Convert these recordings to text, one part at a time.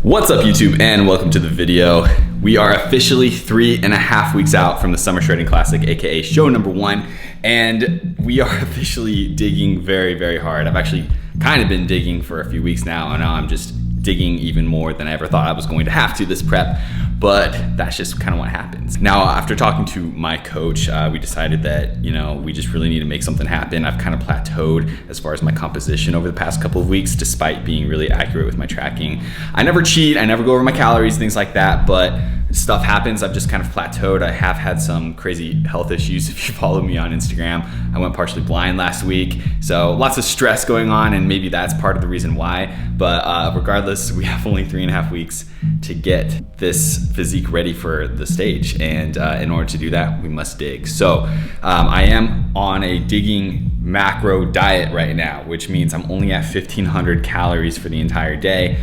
What's up YouTube, and welcome to the video. We are officially 3.5 weeks out from the Summer Shredding Classic, aka show number 1, and we are officially digging very, very hard. I've actually kind of been digging for a few weeks now, and now I'm just digging even more than I ever thought I was going to have to this prep, but that's just kind of what happens. Now, after talking to my coach, we decided that, we just really need to make something happen. I've kind of plateaued as far as my composition over the past couple of weeks, despite being really accurate with my tracking. I never cheat, I never go over my calories, things like that, but stuff happens. I've just kind of plateaued. I have had some crazy health issues. If you follow me on Instagram, I went partially blind last week. So lots of stress going on, and maybe that's part of the reason why. But regardless, we have only 3.5 weeks to get this physique ready for the stage. And in order to do that, we must dig. So I am on a digging macro diet right now, which means I'm only at 1,500 calories for the entire day.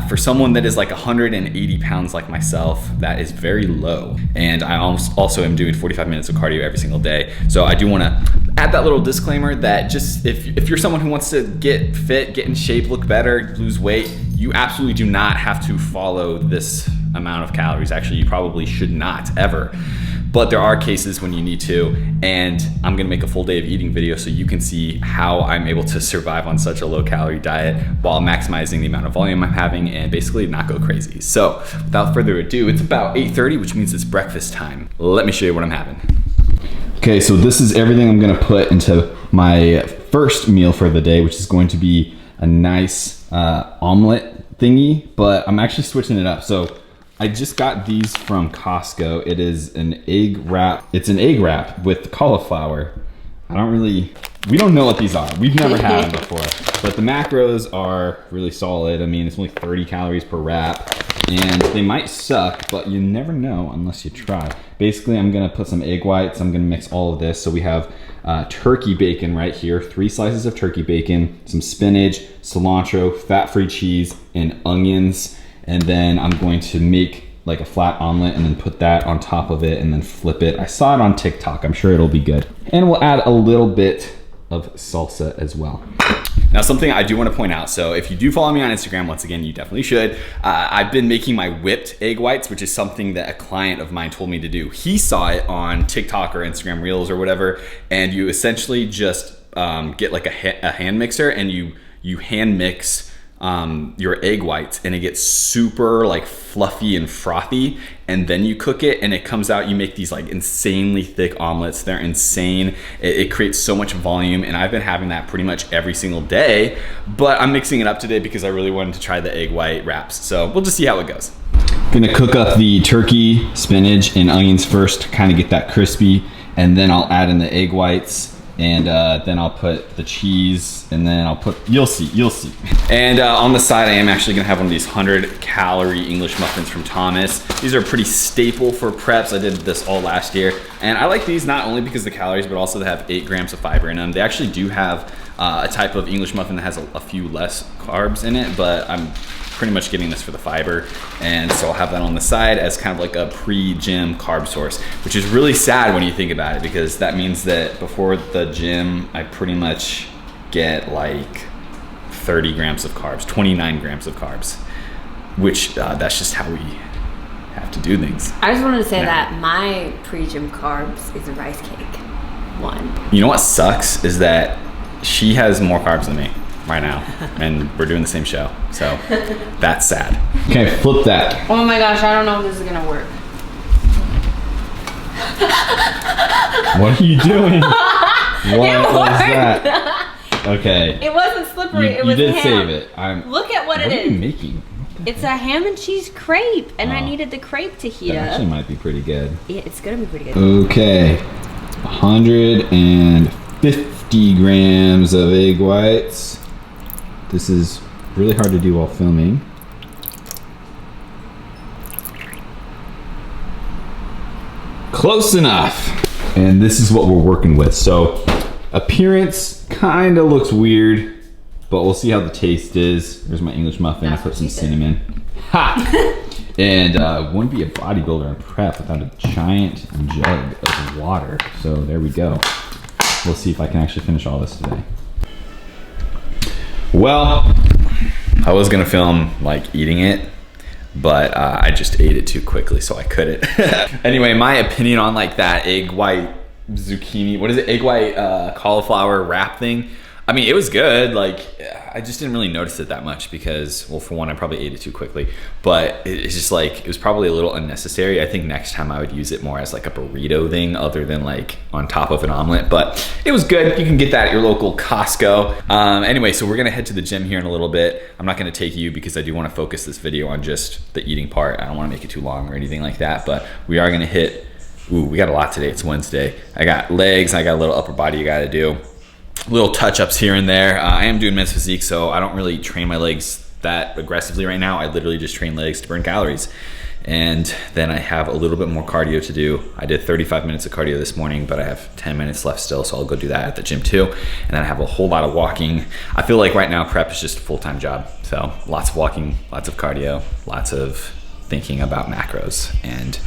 For someone that is like 180 pounds like myself, that is very low. And I also am doing 45 minutes of cardio every single day. So I do want to add that little disclaimer that just if you're someone who wants to get fit, get in shape, look better, lose weight, you absolutely do not have to follow this amount of calories. Actually, you probably should not ever. But there are cases when you need to, and I'm gonna make a full day of eating video so you can see how I'm able to survive on such a low calorie diet while maximizing the amount of volume I'm having and basically not go crazy. So without further ado, it's about 8:30, which means it's breakfast time. Let me show you what I'm having. Okay, so this is everything I'm gonna put into my first meal for the day, which is going to be a nice omelet thingy, but I'm actually switching it up. So I just got these from Costco. It is an egg wrap. It's an egg wrap with cauliflower. We don't know what these are. We've never had them before, but the macros are really solid. I mean, it's only 30 calories per wrap, and they might suck, but you never know unless you try. Basically, I'm gonna put some egg whites. I'm gonna mix all of this. So we have turkey bacon right here, 3 slices of turkey bacon, some spinach, cilantro, fat-free cheese, and onions. And then I'm going to make like a flat omelet and then put that on top of it and then flip it. I saw it on TikTok. I'm sure it'll be good. And we'll add a little bit of salsa as well. Now, something I do want to point out, so if you do follow me on Instagram, once again, you definitely should. I've been making my whipped egg whites, which is something that a client of mine told me to do. He saw it on TikTok or Instagram Reels or whatever, and you essentially just get like a hand mixer and you hand mix your egg whites, and it gets super like fluffy and frothy, and then you cook it and it comes out. You make these like insanely thick omelets. They're insane. It creates so much volume, and I've been having that pretty much every single day, but I'm mixing it up today because I really wanted to try the egg white wraps. So we'll just see how it goes. Gonna cook up the turkey, spinach, and onions first to kind of get that crispy, and then I'll add in the egg whites. And then I'll put the cheese, and then you'll see. And on the side, I am actually gonna have one of these 100-calorie English muffins from Thomas. These are pretty staple for preps. I did this all last year. And I like these not only because of the calories, but also they have 8 grams of fiber in them. They actually do have a type of English muffin that has a few less carbs in it, but I'm pretty much getting this for the fiber, and so I'll have that on the side as kind of like a pre-gym carb source, which is really sad when you think about it, because that means that before the gym I pretty much get like 30 grams of carbs, 29 grams of carbs, which that's just how we have to do things. I just wanted to say that my pre-gym carbs is a rice cake one. You know what sucks is that she has more carbs than me right now, and we're doing the same show, so that's sad. Okay, flip that. Oh my gosh, I don't know if this is gonna work. What are you doing? What was that? Okay. It wasn't slippery. It was ham. You did ham. save it. Look at what it is. What are you making? It's a ham and cheese crepe, and I needed the crepe to heat up. That actually might be pretty good. Yeah, it's gonna be pretty good. Okay, 150 grams of egg whites. This is really hard to do while filming. Close enough. And this is what we're working with. So appearance kind of looks weird, but we'll see how the taste is. There's my English muffin. I put some cinnamon. Ha! And wouldn't be a bodybuilder in prep without a giant jug of water. So there we go. We'll see if I can actually finish all this today. Well, I was gonna film like eating it, but I just ate it too quickly, so I couldn't. Anyway, my opinion on like that egg white zucchini, what is it, egg white cauliflower wrap thing, I mean, it was good. Like, I just didn't really notice it that much because, well, for one, I probably ate it too quickly, but it's just like, it was probably a little unnecessary. I think next time I would use it more as like a burrito thing other than like on top of an omelet, but it was good. You can get that at your local Costco. Anyway, so we're gonna head to the gym here in a little bit. I'm not gonna take you because I do wanna focus this video on just the eating part. I don't wanna make it too long or anything like that, but we are gonna hit, we got a lot today. It's Wednesday. I got legs, I got a little upper body you gotta do. Little touch-ups here and there. I am doing men's physique, so I don't really train my legs that aggressively right now. I literally just train legs to burn calories. And then I have a little bit more cardio to do. I did 35 minutes of cardio this morning, but I have 10 minutes left still, so I'll go do that at the gym too. And then I have a whole lot of walking. I feel like right now prep is just a full-time job. So lots of walking, lots of cardio, lots of thinking about macros. And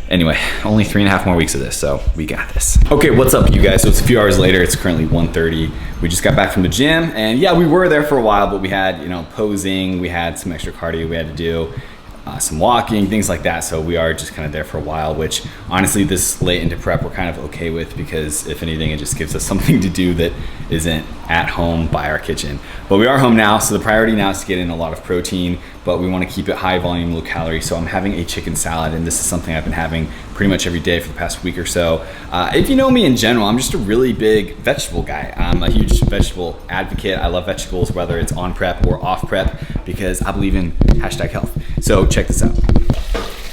anyway, only 3.5 more weeks of this, so we got this. Okay, what's up, you guys? So it's a few hours later. It's currently 1:30. We just got back from the gym, and yeah, we were there for a while, but we had, you know, posing, we had some extra cardio we had to do, some walking, things like that. So we are just kind of there for a while, which honestly, this late into prep, we're kind of okay with because if anything, it just gives us something to do that isn't at home by our kitchen. But we are home now, so the priority now is to get in a lot of protein, but we want to keep it high volume, low calorie. So I'm having a chicken salad, and this is something I've been having pretty much every day for the past week or so. If you know me in general, I'm just a really big vegetable guy. I'm a huge vegetable advocate. I love vegetables, whether it's on prep or off prep, because I believe in #health. So check this out.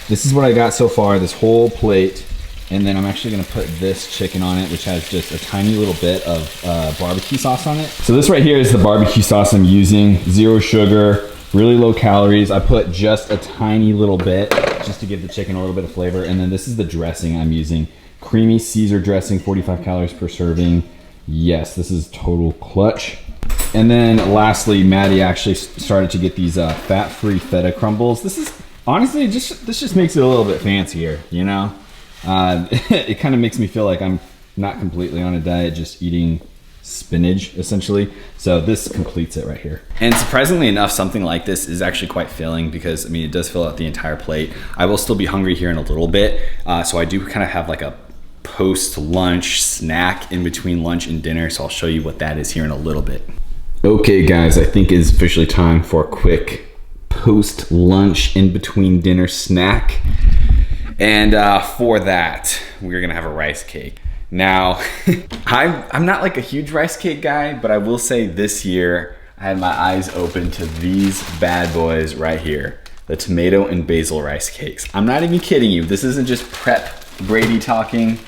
This is what I got so far, this whole plate. And then I'm actually gonna put this chicken on it, which has just a tiny little bit of barbecue sauce on it. So this right here is the barbecue sauce I'm using. 0 sugar, really low calories. I put just a tiny little bit just to give the chicken a little bit of flavor. And then this is the dressing I'm using. Creamy Caesar dressing, 45 calories per serving. Yes, this is total clutch. And then lastly, Maddie actually started to get these fat-free feta crumbles. This is, honestly, this just makes it a little bit fancier, you know? It kind of makes me feel like I'm not completely on a diet, just eating spinach essentially. So this completes it right here. And surprisingly enough, something like this is actually quite filling because I mean, it does fill out the entire plate. I will still be hungry here in a little bit. So I do kind of have like a post-lunch snack in between lunch and dinner. So I'll show you what that is here in a little bit. Okay guys, I think it's officially time for a quick post-lunch in between dinner snack. And for that, we're gonna have a rice cake. Now, I'm not like a huge rice cake guy, but I will say this year, I had my eyes open to these bad boys right here. The tomato and basil rice cakes. I'm not even kidding you. This isn't just prep Brady talking.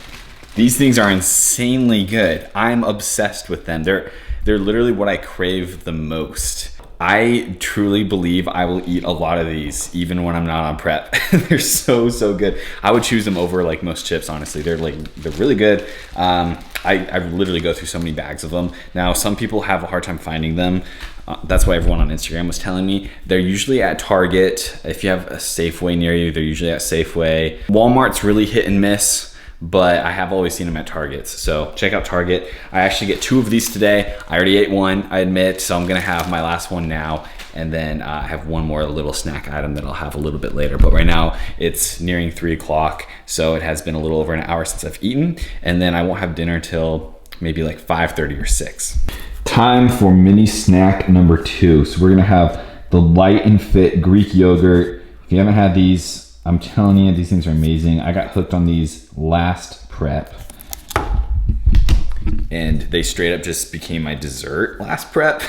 These things are insanely good. I'm obsessed with them. They're literally what I crave the most. I truly believe I will eat a lot of these even when I'm not on prep. They're so good. I would choose them over like most chips, honestly. They're really good. I literally go through so many bags of them. Now, some people have a hard time finding them. That's why everyone on Instagram was telling me. They're usually at Target. If you have a Safeway near you, they're usually at Safeway. Walmart's really hit and miss, but I have always seen them at Targets. So check out Target. I actually get 2 of these today. I already ate one, I admit, so I'm gonna have my last one now. And then I have one more little snack item that I'll have a little bit later. But right now it's nearing 3 o'clock. So it has been a little over an hour since I've eaten. And then I won't have dinner till maybe like 5:30 or 6. Time for mini snack number 2. So we're gonna have the Light and Fit Greek yogurt. If you haven't had these, I'm telling you, these things are amazing. I got hooked on these last prep. And they straight up just became my dessert last prep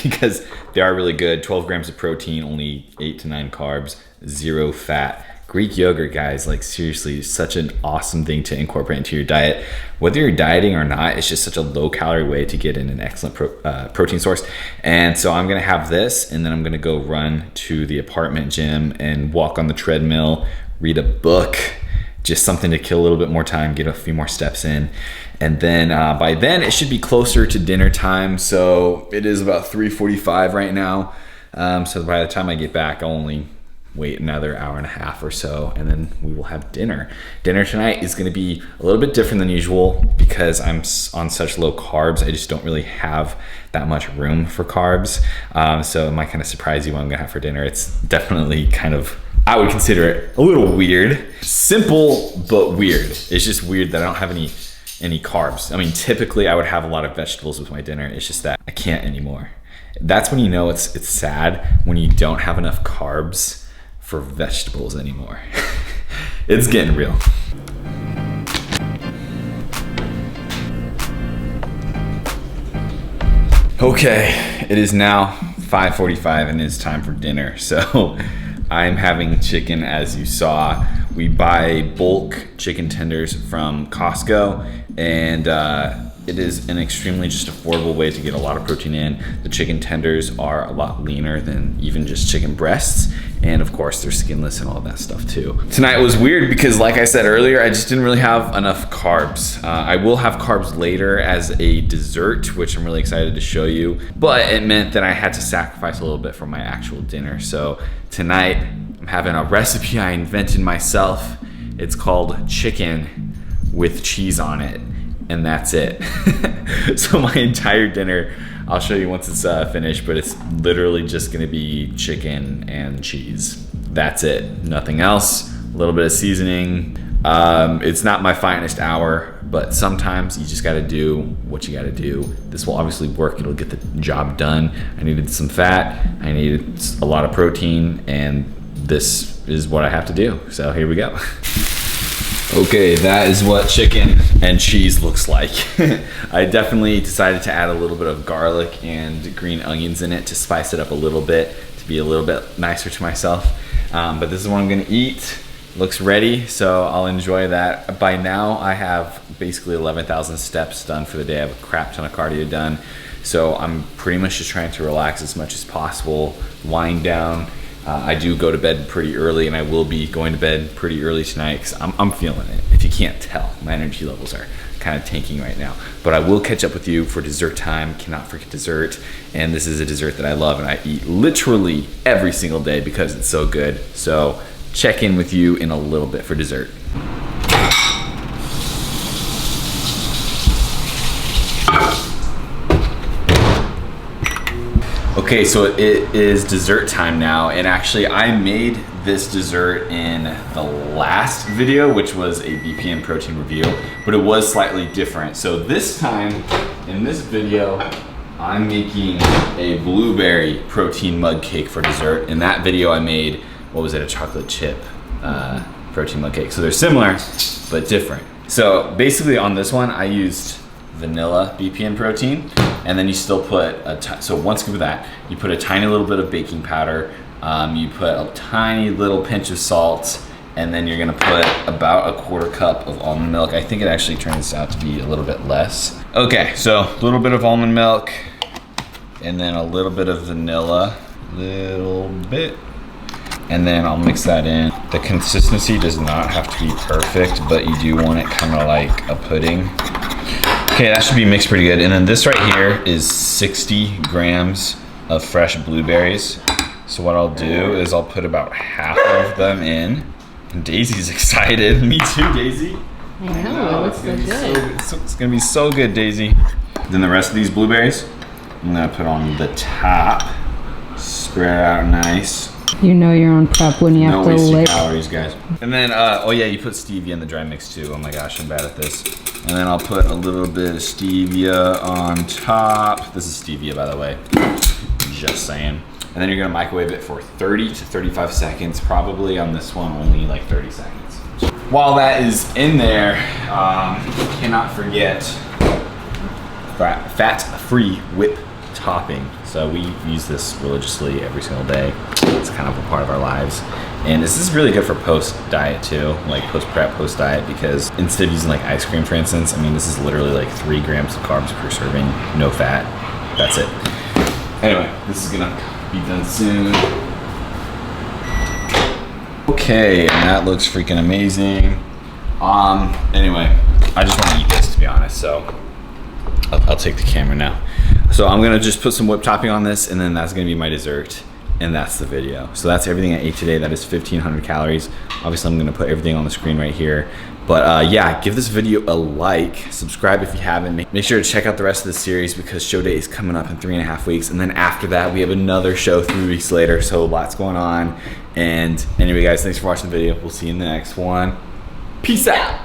because they are really good. 12 grams of protein, only 8 to 9 carbs, 0 fat. Greek yogurt, guys, like seriously, such an awesome thing to incorporate into your diet. Whether you're dieting or not, it's just such a low calorie way to get in an excellent protein source. And so I'm gonna have this, and then I'm gonna go run to the apartment gym and walk on the treadmill, read a book, just something to kill a little bit more time, get a few more steps in. And then by then it should be closer to dinner time. So it is about 3:45 right now. So by the time I get back, I'll only wait another hour and a half or so, and then we will have dinner. Dinner tonight is gonna be a little bit different than usual because I'm on such low carbs. I just don't really have that much room for carbs. So it might kind of surprise you what I'm gonna have for dinner. It's definitely kind of, I would consider it a little weird. Simple, but weird. It's just weird that I don't have any carbs. I mean, typically I would have a lot of vegetables with my dinner. It's just that I can't anymore. That's when you know it's sad, when you don't have enough carbs for vegetables anymore. It's getting real. Okay, it is now 5:45 and it's time for dinner. So I'm having chicken, as you saw. We buy bulk chicken tenders from Costco, and it is an extremely just affordable way to get a lot of protein in. The chicken tenders are a lot leaner than even just chicken breasts. And of course, they're skinless and all that stuff too. Tonight was weird because, like I said earlier, I just didn't really have enough carbs. I will have carbs later as a dessert, which I'm really excited to show you. But it meant that I had to sacrifice a little bit for my actual dinner. So tonight, I'm having a recipe I invented myself. It's called chicken with cheese on it. And that's it. So my entire dinner, I'll show you once it's finished, but it's literally just gonna be chicken and cheese. That's it, nothing else. A little bit of seasoning. It's not my finest hour, but sometimes you just gotta do what you gotta do. This will obviously work, it'll get the job done. I needed some fat, I needed a lot of protein, and this is what I have to do. So here we go. Okay, that is what chicken and cheese looks like. I definitely decided to add a little bit of garlic and green onions in it to spice it up a little bit, to be a little bit nicer to myself. But this is what I'm gonna eat. Looks ready, so I'll enjoy that. By now, I have basically 11,000 steps done for the day. I have a crap ton of cardio done. So I'm pretty much just trying to relax as much as possible, wind down. I do go to bed pretty early, and I will be going to bed pretty early tonight because I'm feeling it. If you can't tell, my energy levels are kind of tanking right now. But I will catch up with you for dessert time. Cannot forget dessert. And this is a dessert that I love and I eat literally every single day because it's so good. So check in with you in a little bit for dessert. Okay, so it is dessert time now, and actually I made this dessert in the last video, which was a BPN protein review, but it was slightly different. So this time, in this video, I'm making a blueberry protein mug cake for dessert. In that video I made, what was it, a chocolate chip protein mug cake. So they're similar, but different. So basically on this one, I used vanilla BPN protein, and then you still put so 1 scoop of that, you put a tiny little bit of baking powder, you put a tiny little pinch of salt, and then you're gonna put about a 1/4 cup of almond milk. I think it actually turns out to be a little bit less. Okay, so a little bit of almond milk, and then a little bit of vanilla, little bit, and then I'll mix that in. The consistency does not have to be perfect, but you do want it kind of like a pudding. Okay, that should be mixed pretty good. And then this right here is 60 grams of fresh blueberries. So what I'll do is I'll put about half of them in. And Daisy's excited. Me too, Daisy. I know, it looks so good. It's gonna be so good, Daisy. Then the rest of these blueberries, I'm gonna put on the top. Spread it out nice. You know you're on prep when you have to lick. Calories, guys. And then, oh yeah, you put stevia in the dry mix too. Oh my gosh, I'm bad at this. And then I'll put a little bit of stevia on top. This is stevia, by the way. Just saying. And then you're gonna microwave it for 30 to 35 seconds. Probably on this one, only like 30 seconds. While that is in there, cannot forget fat-free whip topping. So we use this religiously every single day. It's kind of a part of our lives. And this is really good for post-diet too, like post-prep, post-diet, because instead of using like ice cream, for instance, I mean, this is literally like 3 grams of carbs per serving, no fat, that's it. Anyway, this is gonna be done soon. Okay, and that looks freaking amazing. Anyway, I just wanna eat this, to be honest, so I'll take the camera now. So I'm gonna just put some whipped topping on this, and then that's gonna be my dessert. and that's the video. So that's everything I ate today. That is 1,500 calories. Obviously, I'm gonna put everything on the screen right here. But yeah, give this video a like, subscribe if you haven't. Make sure to check out the rest of the series because show day is coming up in 3.5 weeks. And then after that, we have another show 3 weeks later. So lots going on. And anyway, guys, thanks for watching the video. We'll see you in the next one. Peace out.